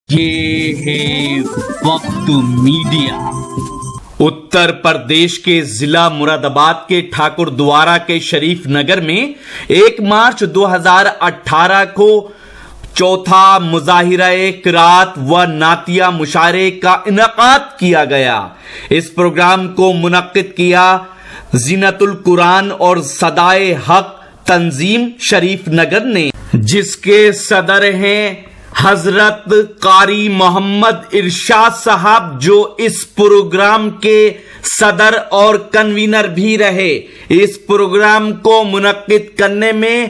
یہ ہے وقت میڈیا۔ اتر پردیش کے ضلع مراد آباد کے ٹھاکر دوارا کے شریف نگر میں 1 مارچ 2018 کو چوتھا مظاہرہ قرات و نعتیہ مشاعرے کا انعقاد کیا گیا۔ اس پروگرام کو منعقد کیا زینت القرآن اور صدائے حق تنظیم شریف نگر نے، جس کے صدر ہیں حضرت قاری محمد ارشاد صاحب، جو اس پروگرام کے صدر اور کنوینر بھی رہے۔ اس پروگرام کو منعقد کرنے میں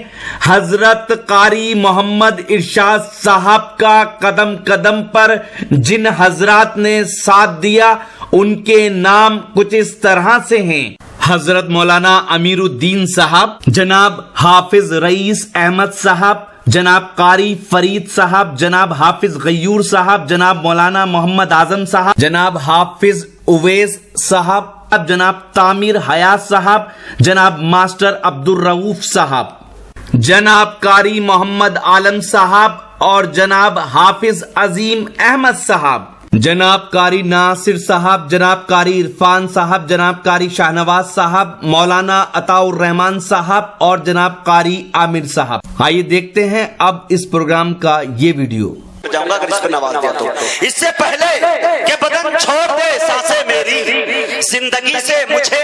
حضرت قاری محمد ارشاد صاحب کا قدم قدم پر جن حضرات نے ساتھ دیا، ان کے نام کچھ اس طرح سے ہیں: حضرت مولانا امیر الدین صاحب، جناب حافظ رئیس احمد صاحب، جناب قاری فرید صاحب، جناب حافظ غیور صاحب، جناب مولانا محمد اعظم صاحب، جناب حافظ اویس صاحب، جناب تعمیر حیات صاحب، جناب ماسٹر عبد الرؤوف صاحب، جناب قاری محمد عالم صاحب اور جناب حافظ عظیم احمد صاحب، جناب قاری ناصر صاحب، جناب قاری عرفان صاحب، جناب قاری شاہنواز صاحب، مولانا عطاء الرحمان صاحب اور جناب قاری عامر صاحب۔ آئیے دیکھتے ہیں اب اس پروگرام کا یہ ویڈیو۔ جاؤں گا اگر اس پہ نواز دیا تو اس سے پہلے کہ بدن چھوڑ دے سانسیں میری، زندگی سے مجھے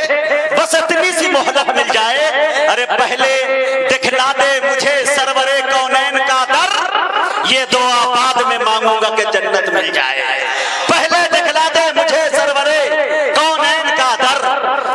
بس اتنی سی مہلت مل جائے، ارے پہلے دکھلا دے مجھے سرور کونین کا در، یہ دعا بعد میں مانگوں گا کہ جنت مل جائے۔ پہلے دکھلا دے مجھے سرور کونین کا در،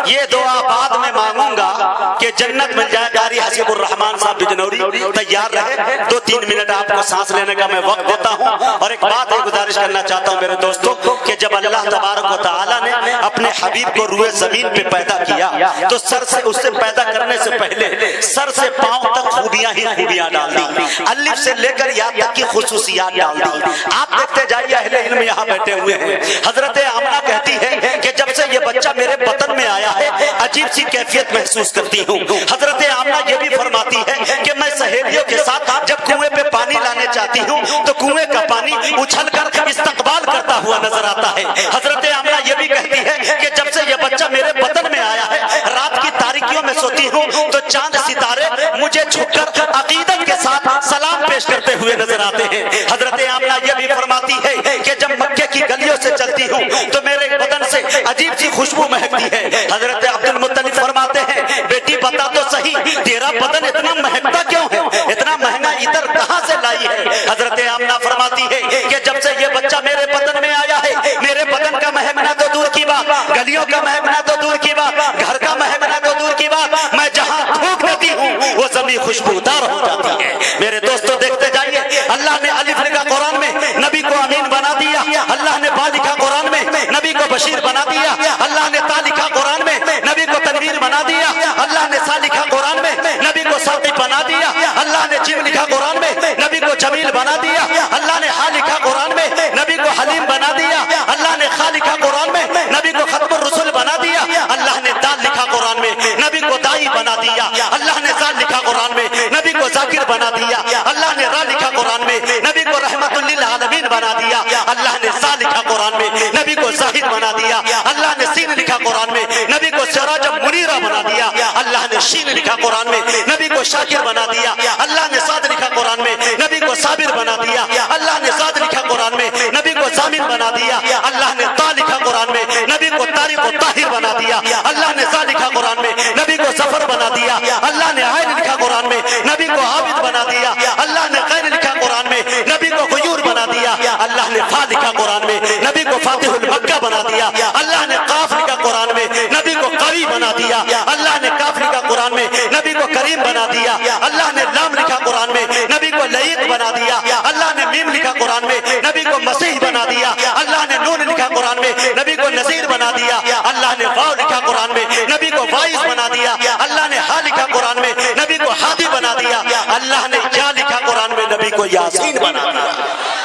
یہ دعا بعد میں مانگوں گا کہ جنت مل جائے۔ قاری حسیب الرحمان صاحب بجنوری تیار رہے، 2-3 منٹ آپ کو سانس لینے کا میں وقت دیتا ہوں۔ اور ایک بات ہے گزارش کرنا چاہتا ہوں میرے دوستوں کہ جب اللہ تبارک و تعالیٰ نے اپنے حبیب کو روئے زمین پہ پیدا کیا تو سر سے اس سے پیدا کرنے سے پہلے سر سے پاؤں تک خوبیاں ہی خوبیاں ڈال دی، الف سے لے کر یا تک کی خصوصیات ڈال دی۔ آپ دیکھتے جائیے، اہل علم یہاں بیٹھے ہوئے ہیں۔ حضرت آمنہ کہتی ہے کہ جب سے یہ بچہ میرے بطن میں آیا ہے عجیب سی کیفیت محسوس کرتی ہوں۔ حضرت آمنہ یہ بھی فرماتی ہے کہ میں سہیلیوں کے ساتھ جب کنویں پہ پانی لانے چاہتی ہوں تو کنویں کا پانی اچھل کر استقبال کرتا ہوا نظر آتا ہے۔ حضرت آمنہ یہ بھی کہتی ہے کہ جب سے یہ بچہ میرے بدن میں آیا ہے رات کی تاریکیوں میں سوتی ہوں تو چاند ستارے مجھے چھپ کر عقیدت کے ساتھ سلام پیش کرتے ہوئے نظر آتے ہیں۔ حضرت آمنہ یہ بھی فرماتی ہے کہ جب مکے کی گلیوں سے چلتی ہوں تو میرے بدن سے عجیب سی خوشبو مہکتی ہے۔ حضرت عبد المطلب فرماتے ہیں بیٹی بتا تو صحیح تیرا بدن اتنا مہکتا کیوں ہے، اتنا مہنگا ادھر کہاں سے لائی ہے؟ حضرت آمنہ فرماتی ہے کہ جب سے یہ بچہ میرے بدن میں آیا ہے میرے بدن کا مہکنا تو دور کی بات، گلیوں کا مہکنا تو دور کی بات، گھر کا مہکنا تو دور کی بات، میں جہاں تھوک دیتی ہوں وہ زمین خوشبودار ہو جاتی ہے۔ میرے دوستوں دیکھتے جائیے، اللہ نے الف لکھا قرآن میں، نبی کو امین بنا دیا۔ اللہ نے با لکھا قرآن میں، نبی کو بشیر بنا دیا۔ اللہ نے تا لکھا قرآن میں، نبی کو تنویر بنا دیا۔ اللہ نے سا لکھا قرآن میں، نبی کو ساقی بنا دیا۔ اللہ نے جیم لکھا قرآن میں، نبی کو جمیل بنا دیا۔ اللہ نے ہا لکھا قرآن میں، نبی کو حلیم بنا دیا۔ اللہ نے خا لکھا قرآن میں، نبی کو ختم الرسل بنا دیا۔ اللہ نے دال لکھا قرآن میں، نبی کو دائی بنا دیا۔ اللہ نے زال لکھا قرآن میں، نبی کو ذاکر بنا دیا۔ اللہ نے را لکھا قرآن میں، نبی کو رحمت للعالمین بنا دیا۔ اللہ نے سا لکھا قرآن میں، نبی کو زاہد بنا دیا۔ اللہ نے سین لکھا قرآن میں، نبی کو سراج منیرہ بنا دیا۔ اللہ نے شین لکھا قرآن میں، نبی کو شاکر بنا دیا۔ اللہ نے صاد لکھا قرآن میں، نبی کو صابر بنا دیا۔ اللہ نے زاد لکھا قرآن میں، نبی کو ضامن بنا دیا۔ اللہ نے تا لکھا قرآن میں، نبی کو طارق و طاہر بنا دیا۔ اللہ نے زا لکھا قرآن میں، نبی کو ظفر بنا دیا۔ اللہ نے عین لکھا قرآن میں، نبی کو عابد بنا دیا۔ اللہ نے غیر لکھا قرآن میں، نبی کو غیور بنا دیا۔ اللہ نے فا لکھا قرآن میں، نبی کو فاتح المکہ بنا دیا۔ اللہ نے قاف لکھا قرآن میں، نبی کو قوی بنا دیا۔ اللہ نے کاف لکھا قرآن میں، نبی کو کریم بنا دیا۔ اللہ نے لام لکھا قرآن میں، نبی کو لعیق بنا دیا۔ اللہ نے میم لکھا قرآن میں، نبی کو مسیح بنا دیا۔ اللہ نے نون لکھا قرآن میں، نبی کو نذیر بنا دیا۔ اللہ نے واو لکھا قرآن میں، نبی کو واعظ بنا دیا۔ اللہ نے ہا لکھا قرآن میں، نبی کو ہادی بنا دیا۔ اللہ نے یا لکھا قرآن میں، نبی کو یاسین بنا دیا۔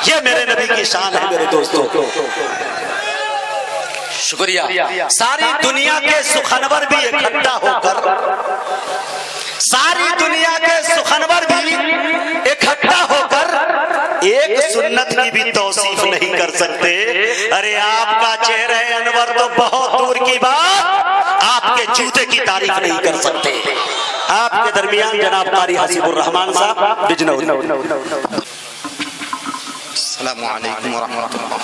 یہ میرے نبی کی شان ہے میرے دوستوں۔ شکریہ۔ ساری دنیا کے سخنور بھی اکٹھا ہو کر، ساری دنیا کے سخنور بھی اکٹھا ہو کر एक सुन्नत की भी तौसीफ नहीं कर सकते। अरे आपका चेहरे अनवर तो बहुत दूर की बात, आपके जूते की तारीफ नहीं कर सकते। आपके दरमियान जनाब कारी हसीबुर रहमान साहब बिजनौर। अस्सलामु अलैकुम वरहमतुल्लाह।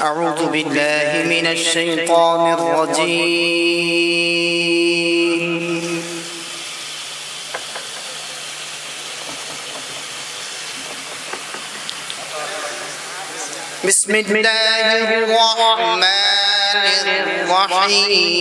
अऊज़ु बिल्लाहि मिनश शैतानिर रजीम। बिस्मिल्लाहिर रहमानिर रहीम।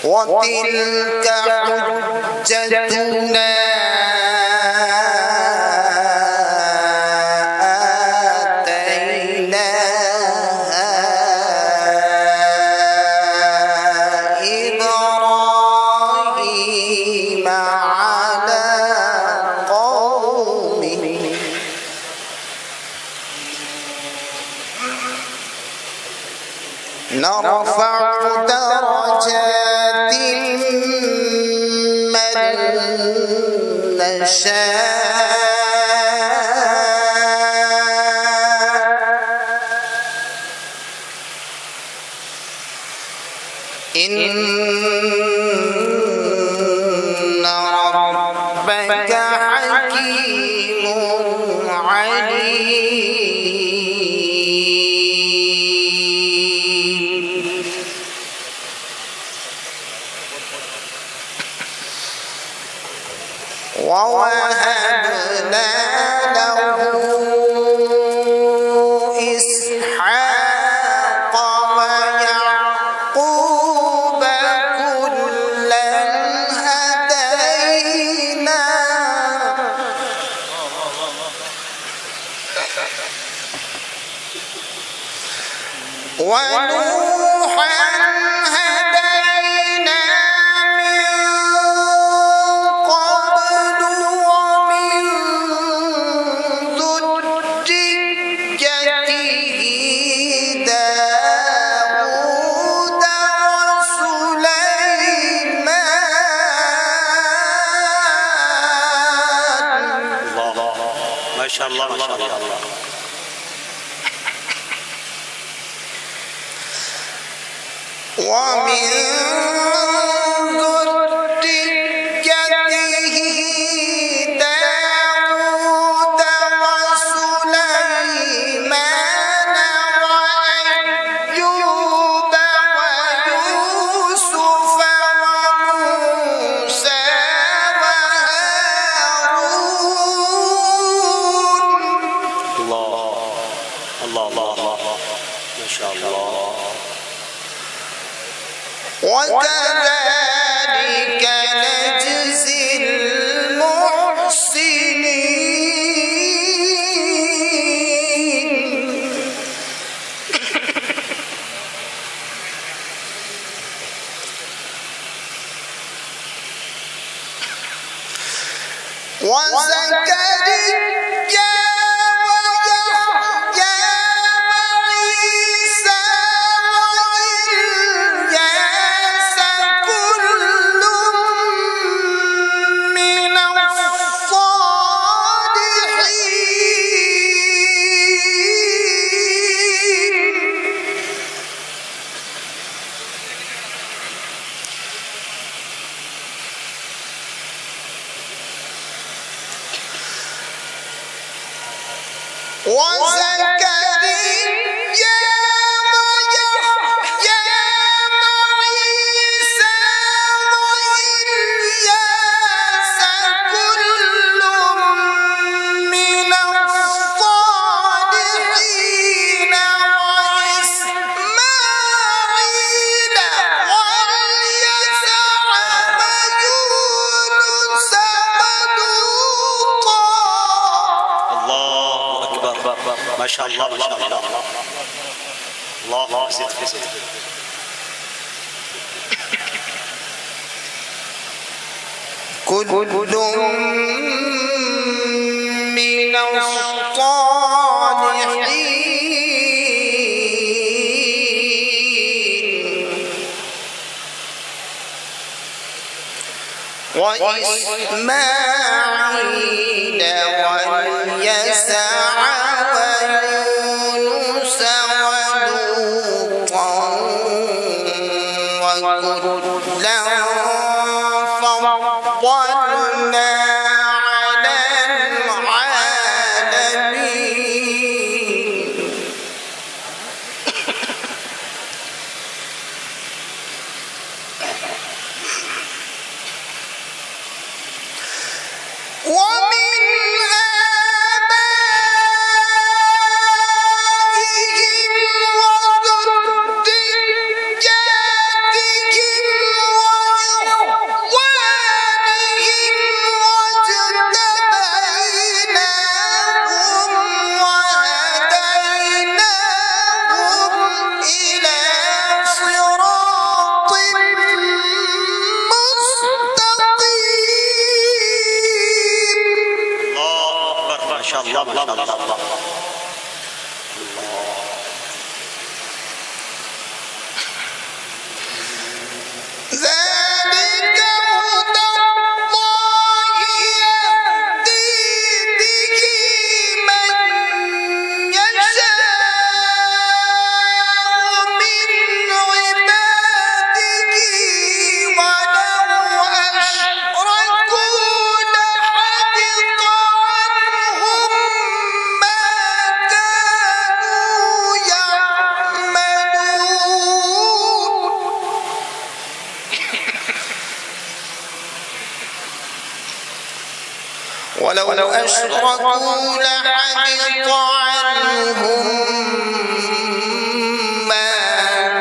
وتلك حجتنا آتيناها إبراهيم على قومه نرفع درجات من نشاء إن ربك حكيم عليم. ووهبنا له إسحاق ويعقوب كلا هدينا ونوحا هدينا من قبل ومن ذريته داود وسليمان. ما شاء الله ما شاء الله. ومن ذريته داود وسليمان وأيوب ويوسف وموسى وهارون. الله الله الله ما شاء الله. وكذلك نجزي المحسنين. وزكريا ويحيى وعيسى وإلياس كل من الصالحين. وزكريا ويحيى وعيسى وإلياس كل من الصالحين. وإسماعيل واليسع ويونس ولوطا. الله أكبر ما شاء الله ما شاء الله. الله صدق. كل من من الصالحين وإسماعيل واليسع ويونس ولوطا وكلا فضلنا على العالمين ومن آبائهم وذرياتهم وإخوانهم واجتبيناهم وهديناهم إلى صراط مستقيم. الله أكبر ما شاء الله ما شاء الله. ذلك هدى الله يهدي به من يشاء من عباده ولو أشركوا لحبط عنهم ما كانوا يعملون. ولو أشركوا لحبط عنهم ما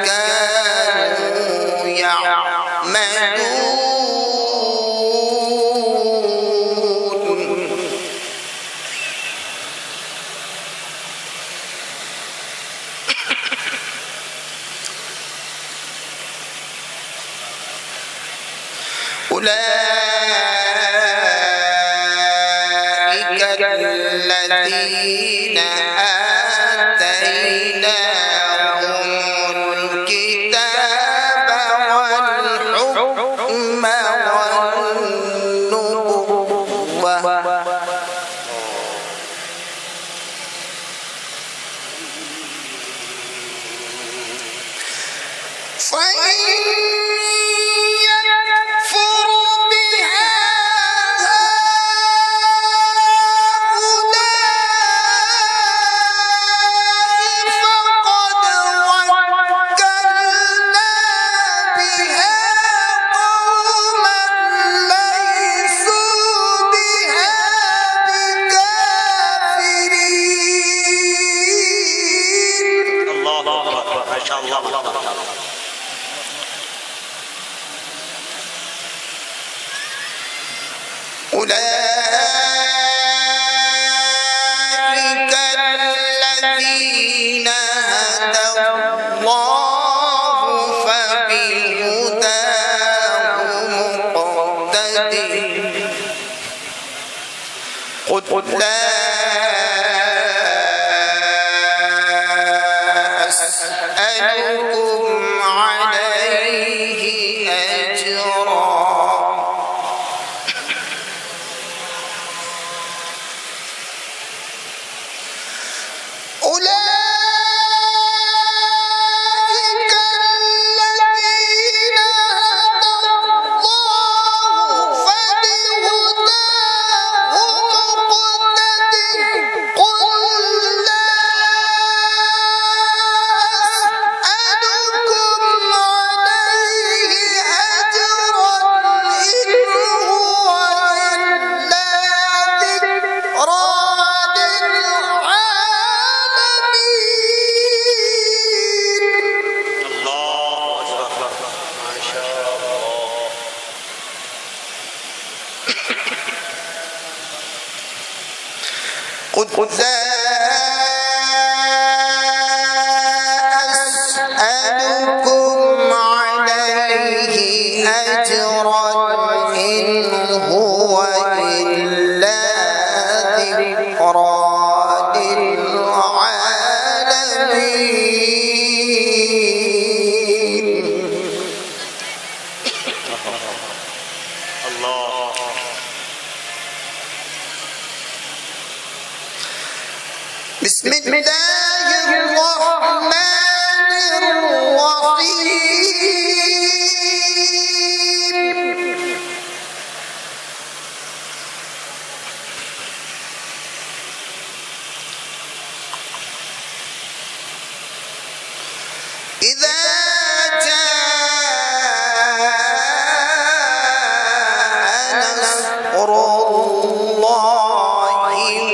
كانوا يعملون. أولئك الذين آتيناهم الكتاب والحكم والنبوة فإن يكفر بها هؤلاء فقد وكلنا بها قوما ليسوا بها بكافرين. الله أكبر ما شاء الله ما شاء الله. أولئك الذين هدى الله فبهداه مقتدي. قل لا أسألكم عليه أجرا أولئك الذين هدى الله فبهداه مقتدي. قل لا أسألكم عليه أجرا إن هو إلا ذكرى قل لا أسألكم عليه أجرا إن هو إلا ذكرى بسم الله الرحمن الرحيم إذا جاء نصر الله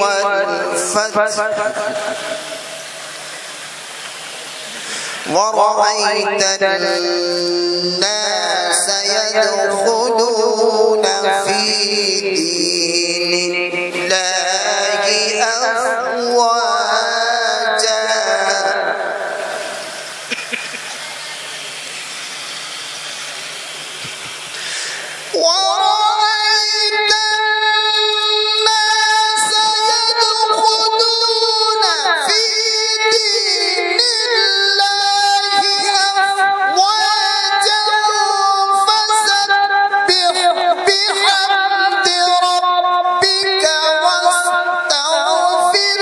والفتح ورأيت الناس يدخلون في دين الله أفواجا ورأيت الناس يدخلون في دين الله أفواجا فسبح بحمد ربك واستغفره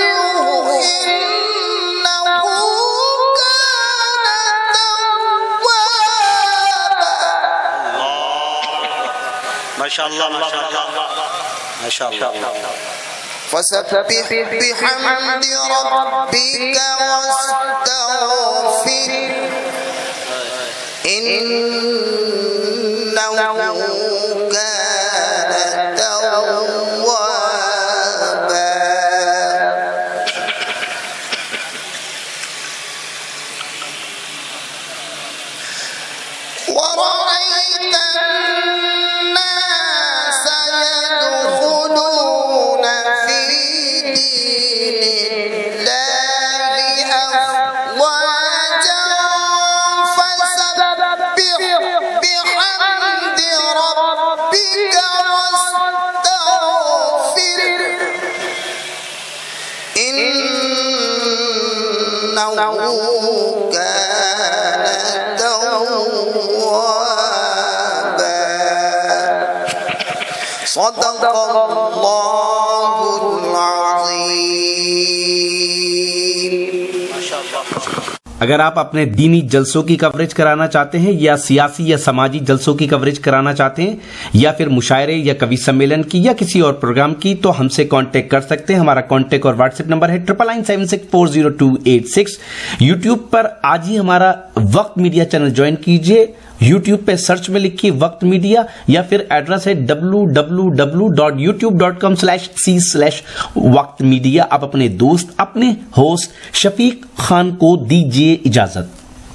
إنه كان توابا. ما شاء الله ما شاء الله ما شاء الله. فسبح بحمد ربك واستغفره إنه كان توابا. ورأيت الناس يدخلون في دين الله أفواجا فسبح بحمد ربك واستغفره إنه كان توابا. صدق الله العظيم. ما شاء الله. अगर आप अपने दीनी जलसों की कवरेज कराना चाहते हैं या सियासी या समाजी जलसों की कवरेज कराना चाहते हैं या फिर मुशायरे या कवि सम्मेलन की या किसी और प्रोग्राम की तो हमसे कांटेक्ट कर सकते हैं. हमारा कांटेक्ट और व्हाट्सएप नंबर है 9997640286. यूट्यूब पर आज ही हमारा वक्त मीडिया चैनल ज्वाइन कीजिए. यूट्यूब पे सर्च में लिखिए वक्त मीडिया या फिर एड्रेस है www.youtube.com/c/वक्त मीडिया. आप अपने दोस्त अपने होस्ट शफीक खान को दीजिए इजाजत.